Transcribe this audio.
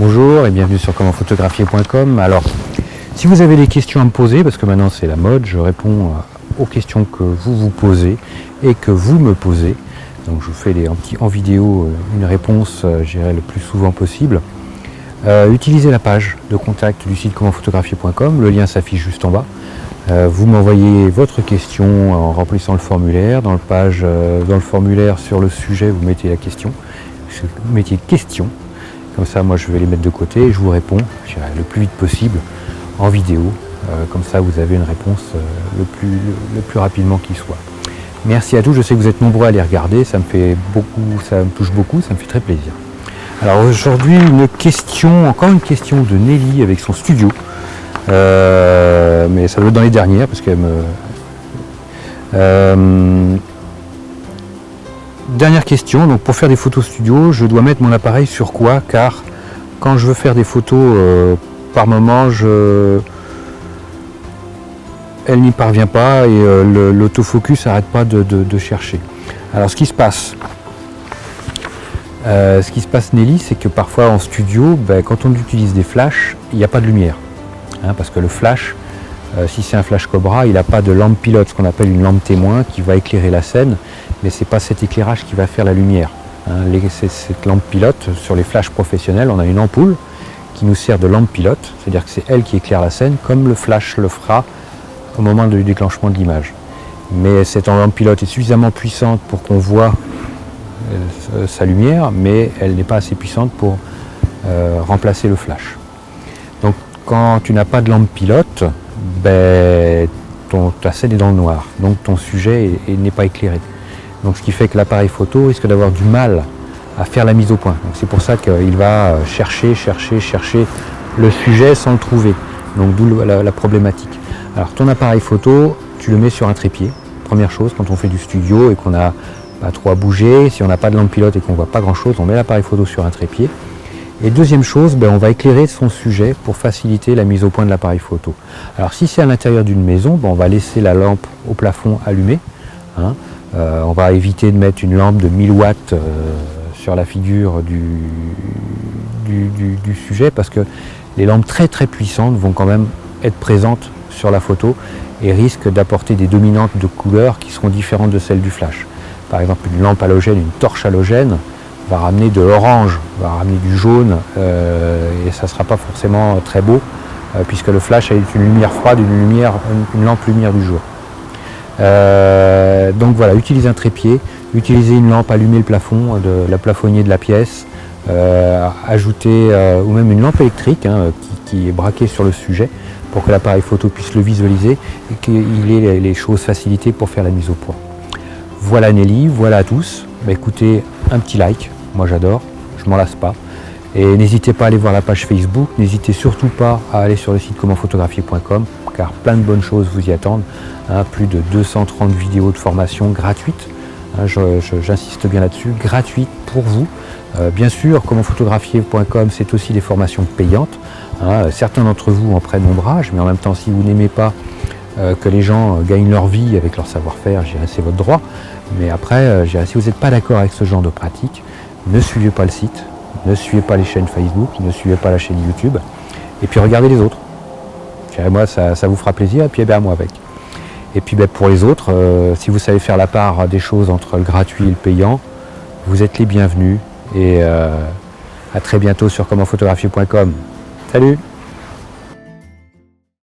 Bonjour et bienvenue sur commentphotographier.com. Alors, si vous avez des questions à me poser, parce que maintenant c'est la mode, je réponds aux questions que vous vous posez et que vous me posez. Donc je vous fais en vidéo une réponse, j'irai le plus souvent possible. Utilisez la page de contact du site commentphotographier.com, le lien s'affiche juste en bas. Vous m'envoyez votre question en remplissant le formulaire. Dans le formulaire sur le sujet, vous mettez la question. Vous mettiez question. Comme ça, moi, je vais les mettre de côté et je vous réponds le plus vite possible en vidéo. Comme ça, vous avez une réponse le plus rapidement qu'il soit. Merci à tous. Je sais que vous êtes nombreux à les regarder. Ça me fait beaucoup, ça me touche beaucoup. Ça me fait très plaisir. Alors aujourd'hui, encore une question de Nelly avec son studio. Mais ça doit être dans les dernières parce qu'elle me... Dernière question, donc pour faire des photos studio, je dois mettre mon appareil sur quoi? Car quand je veux faire des photos, par moment, elle n'y parvient pas et l'autofocus n'arrête pas de chercher. Alors ce qui se passe Nelly, c'est que parfois en studio, quand on utilise des flashs, il n'y a pas de lumière. Parce que le flash, si c'est un flash Cobra, il n'a pas de lampe pilote, ce qu'on appelle une lampe témoin qui va éclairer la scène, mais ce n'est pas cet éclairage qui va faire la lumière. Cette lampe pilote, sur les flashs professionnels, on a une ampoule qui nous sert de lampe pilote, c'est-à-dire que c'est elle qui éclaire la scène, comme le flash le fera au moment du déclenchement de l'image. Mais cette lampe pilote est suffisamment puissante pour qu'on voit sa lumière, mais elle n'est pas assez puissante pour remplacer le flash. Donc quand tu n'as pas de lampe pilote, ta scène est dans le noir, donc ton sujet n'est pas éclairé. Donc ce qui fait que l'appareil photo risque d'avoir du mal à faire la mise au point. C'est pour ça qu'il va chercher le sujet sans le trouver. Donc d'où la problématique. Alors ton appareil photo, tu le mets sur un trépied. Première chose, quand on fait du studio et qu'on n'a pas trop à bouger, si on n'a pas de lampe pilote et qu'on ne voit pas grand chose, on met l'appareil photo sur un trépied. Et deuxième chose, on va éclairer son sujet pour faciliter la mise au point de l'appareil photo. Alors si c'est à l'intérieur d'une maison, on va laisser la lampe au plafond allumée. On va éviter de mettre une lampe de 1000 watts sur la figure du sujet parce que les lampes très très puissantes vont quand même être présentes sur la photo et risquent d'apporter des dominantes de couleurs qui seront différentes de celles du flash. Par exemple, une lampe halogène, une torche halogène, va ramener de l'orange, va ramener du jaune et ça ne sera pas forcément très beau puisque le flash est une lumière froide, une lampe lumière du jour. Donc voilà, utilisez un trépied, utilisez une lampe, allumez le plafond, la plafonnier de la pièce, ajoutez ou même une lampe électrique qui est braquée sur le sujet pour que l'appareil photo puisse le visualiser et qu'il ait les choses facilitées pour faire la mise au point. Voilà Nelly, voilà à tous. Écoutez, un petit like, moi j'adore, je m'en lasse pas. Et n'hésitez pas à aller voir la page Facebook, n'hésitez surtout pas à aller sur le site commentphotographier.com car plein de bonnes choses vous y attendent. Plus de 230 vidéos de formation gratuites, j'insiste bien là-dessus, gratuites pour vous. Bien sûr, commentphotographier.com, c'est aussi des formations payantes. Certains d'entre vous en prennent ombrage, mais en même temps, si vous n'aimez pas que les gens gagnent leur vie avec leur savoir-faire, je dirais c'est votre droit. Mais après, je dirais, si vous n'êtes pas d'accord avec ce genre de pratique, ne suivez pas le site, ne suivez pas les chaînes Facebook, ne suivez pas la chaîne YouTube, et puis regardez les autres. Je dirais, moi, ça vous fera plaisir, et puis moi avec. Et puis pour les autres, si vous savez faire la part des choses entre le gratuit et le payant, vous êtes les bienvenus, et à très bientôt sur commentphotographier.com. Salut!